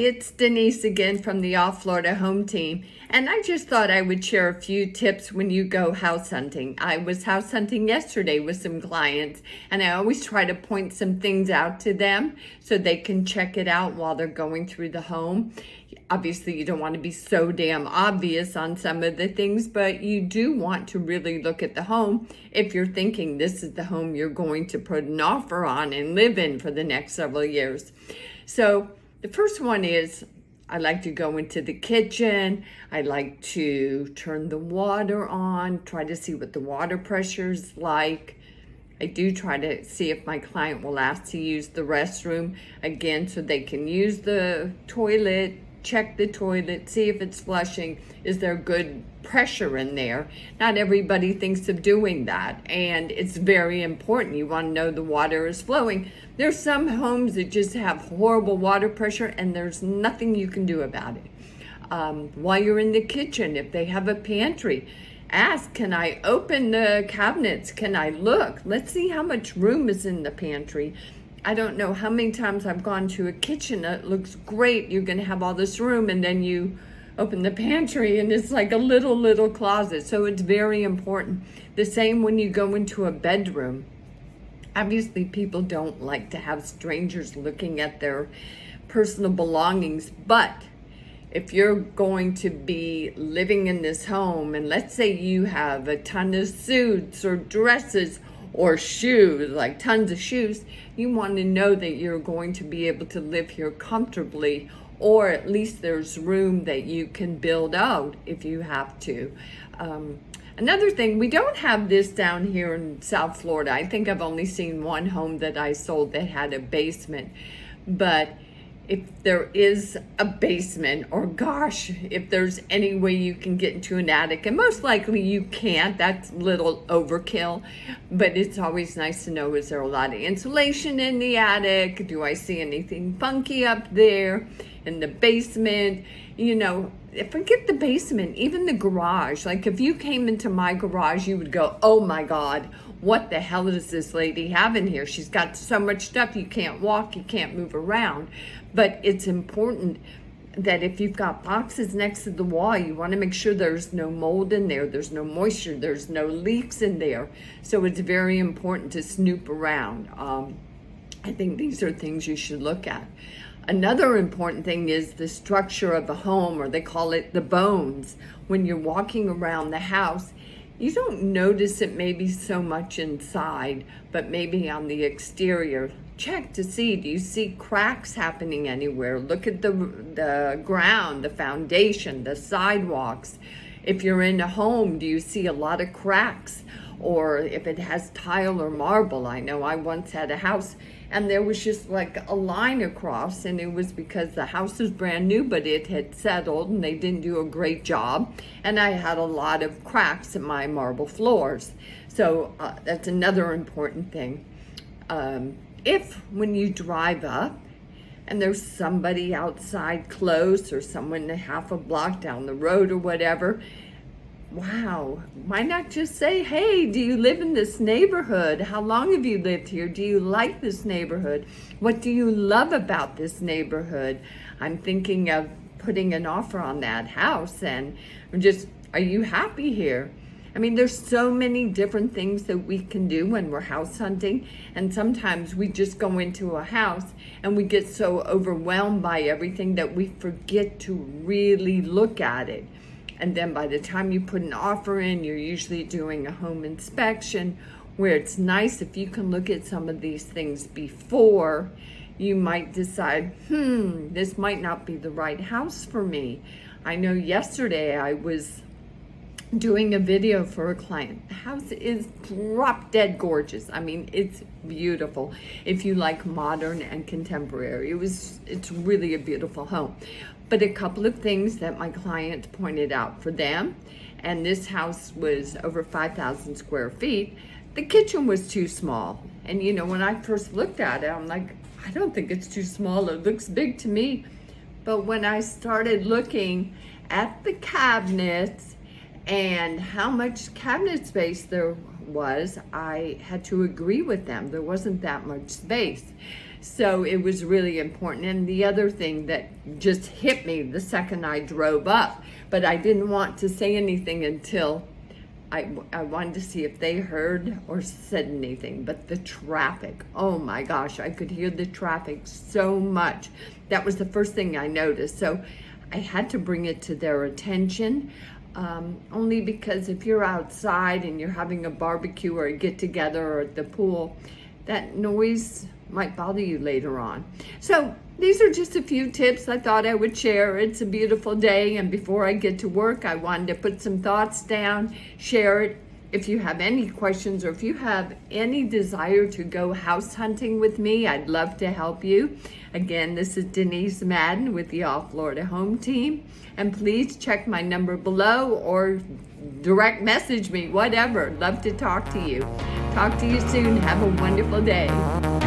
it's Denise again from the All Florida Home Team, and I just thought I would share a few tips when you go house hunting. I was house hunting yesterday with some clients, and I always try to point some things out to them so they can check it out while they're going through the home. Obviously, you don't want to be so damn obvious on some of the things, but you do want to really look at the home if you're thinking this is the home you're going to put an offer on and live in for the next several years. So the first one is I like to go into the kitchen. I like to turn the water on, try to see what the water pressure is like. I do try to see if my client will ask to use the restroom again so they can use the toilet, check the toilet, see if it's flushing. Is there good pressure in there? Not everybody thinks of doing that, and it's very important. You want to know the water is flowing. There's some homes that just have horrible water pressure and there's nothing you can do about it. While you're in the kitchen, if they have a pantry, ask, can I open the cabinets? Can I look? Let's see how much room is in the pantry. I don't know how many times I've gone to a kitchen that looks great. You're going to have all this room, and then you open the pantry and it's like a little closet. So it's very important. The same when you go into a bedroom. Obviously, people don't like to have strangers looking at their personal belongings, but if you're going to be living in this home, and let's say you have a ton of suits or dresses or shoes, like tons of shoes, you want to know that you're going to be able to live here comfortably, or at least there's room that you can build out if you have to. Another thing, we don't have this down here in South Florida. I think I've only seen one home that I sold that had a basement. But if there is a basement, or gosh, if there's any way you can get into an attic, and most likely you can't, that's a little overkill, but it's always nice to know, is there a lot of insulation in the attic? Do I see anything funky up there in the basement? You know, forget the basement, even the garage. Like if you came into my garage, you would go, oh my God, what the hell does this lady have in here? She's got so much stuff, you can't walk, you can't move around. But it's important that if you've got boxes next to the wall, you want to make sure there's no mold in there, there's no moisture, there's no leaks in there. So it's very important to snoop around. I think these are things you should look at. Another important thing is the structure of a home, or they call it the bones. When you're walking around the house, you don't notice it maybe so much inside, but maybe on the exterior. Check to see, do you see cracks happening anywhere? Look at the ground, the foundation, the sidewalks. If you're in a home, do you see a lot of cracks? Or if it has tile or marble. I know I once had a house and there was just like a line across, and it was because the house was brand new, but it had settled and they didn't do a great job. And I had a lot of cracks in my marble floors. So that's another important thing. If when you drive up and there's somebody outside close, or someone half a block down the road or whatever, wow, why not just say, hey, do you live in this neighborhood? How long have you lived here? Do you like this neighborhood? What do you love about this neighborhood? I'm thinking of putting an offer on that house, and just, are you happy here? I mean, there's so many different things that we can do when we're house hunting, and sometimes we just go into a house and we get so overwhelmed by everything that we forget to really look at it. And then by the time you put an offer in, you're usually doing a home inspection, where it's nice if you can look at some of these things before you might decide, this might not be the right house for me. I know yesterday I was doing a video for a client. The house is drop dead gorgeous. I mean, it's beautiful. If you like modern and contemporary, it's really a beautiful home. But a couple of things that my client pointed out for them, and this house was over 5,000 square feet, the kitchen was too small. And you know, when I first looked at it, I'm like, I don't think it's too small. It looks big to me. But when I started looking at the cabinets and how much cabinet space there was I had to agree with them. There wasn't that much space. So it was really important. And the other thing that just hit me the second I drove up, but I didn't want to say anything until I wanted to see if they heard or said anything. But the traffic, oh my gosh, I could hear the traffic so much. That was the first thing I noticed. So I had to bring it to their attention. Only because if you're outside and you're having a barbecue or a get together or at the pool, that noise might bother you later on. So these are just a few tips I thought I would share. It's a beautiful day, and before I get to work, I wanted to put some thoughts down, share it. If you have any questions or if you have any desire to go house hunting with me, I'd love to help you. Again, this is Denise Madden with the All Florida Home Team. And please check my number below or direct message me, whatever. Love to talk to you. Talk to you soon. Have a wonderful day.